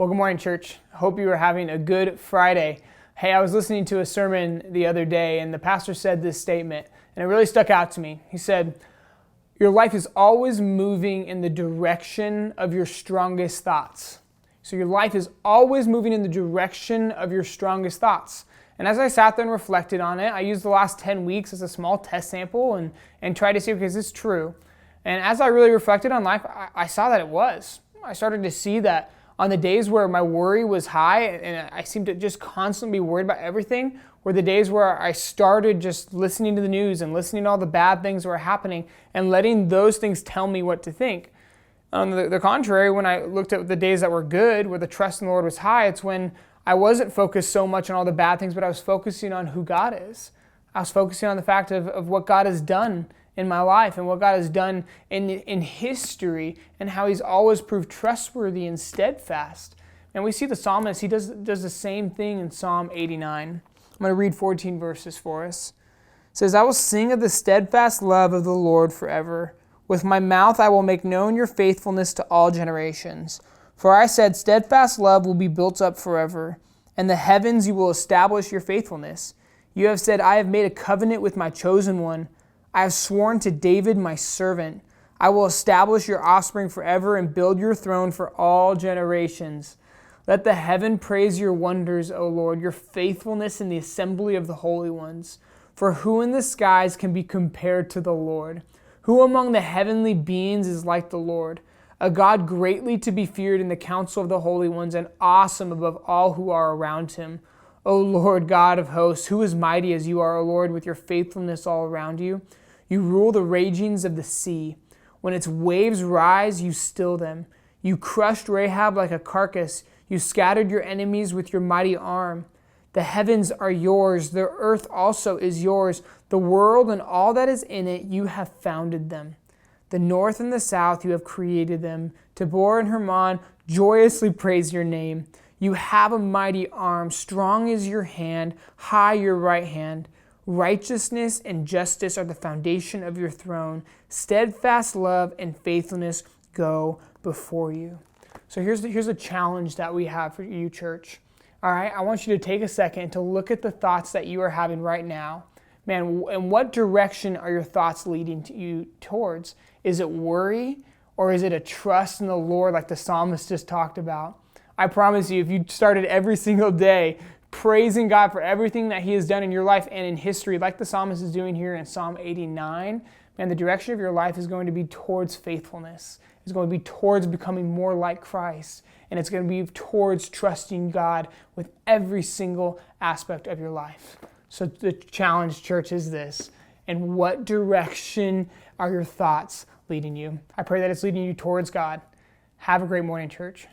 Well, good morning, church. I hope you are having a good Friday. Hey, I was listening to a sermon the other day, and the pastor said this statement, and it really stuck out to me. He said, your life is always moving in the direction of your strongest thoughts. So your life is always moving in the direction of your strongest thoughts. And as I sat there and reflected on it, I used the last 10 weeks as a small test sample and tried to see, okay, is this true? And as I really reflected on life, I saw that it was. I started to see that on the days where my worry was high and I seemed to just constantly be worried about everything, were the days where I started just listening to the news and listening to all the bad things that were happening and letting those things tell me what to think. On the contrary, when I looked at the days that were good, where the trust in the Lord was high, it's when I wasn't focused so much on all the bad things, but I was focusing on who God is. I was focusing on the fact of what God has done in my life and what God has done in history and how He's always proved trustworthy and steadfast. And we see the psalmist, he does the same thing in Psalm 89. I'm going to read 14 verses for us. It says, I will sing of the steadfast love of the Lord forever. With my mouth I will make known your faithfulness to all generations. For I said, steadfast love will be built up forever, and the heavens you will establish your faithfulness. You have said, I have made a covenant with my chosen one. I have sworn to David my servant. I will establish your offspring forever and build your throne for all generations. Let the heaven praise your wonders, O Lord, your faithfulness in the assembly of the holy ones. For who in the skies can be compared to the Lord? Who among the heavenly beings is like the Lord? A God greatly to be feared in the council of the holy ones and awesome above all who are around him. O Lord God of hosts, who is mighty as you are, O Lord, with your faithfulness all around you? You rule the ragings of the sea. When its waves rise, you still them. You crushed Rahab like a carcass. You scattered your enemies with your mighty arm. The heavens are yours. The earth also is yours. The world and all that is in it, you have founded them. The north and the south, you have created them. Tabor and Hermon joyously praise your name. You have a mighty arm. Strong is your hand. High your right hand. Righteousness and justice are the foundation of your throne. Steadfast love and faithfulness go before you. So here's a challenge that we have for you, church. All right, I want you to take a second to look at the thoughts that you are having right now. Man, in what direction are your thoughts leading you towards? Is it worry or is it a trust in the Lord like the psalmist just talked about? I promise you, if you started every single day praising God for everything that He has done in your life and in history, like the psalmist is doing here in Psalm 89, man, the direction of your life is going to be towards faithfulness. It's going to be towards becoming more like Christ. And it's going to be towards trusting God with every single aspect of your life. So the challenge, church, is this. In what direction are your thoughts leading you? I pray that it's leading you towards God. Have a great morning, church.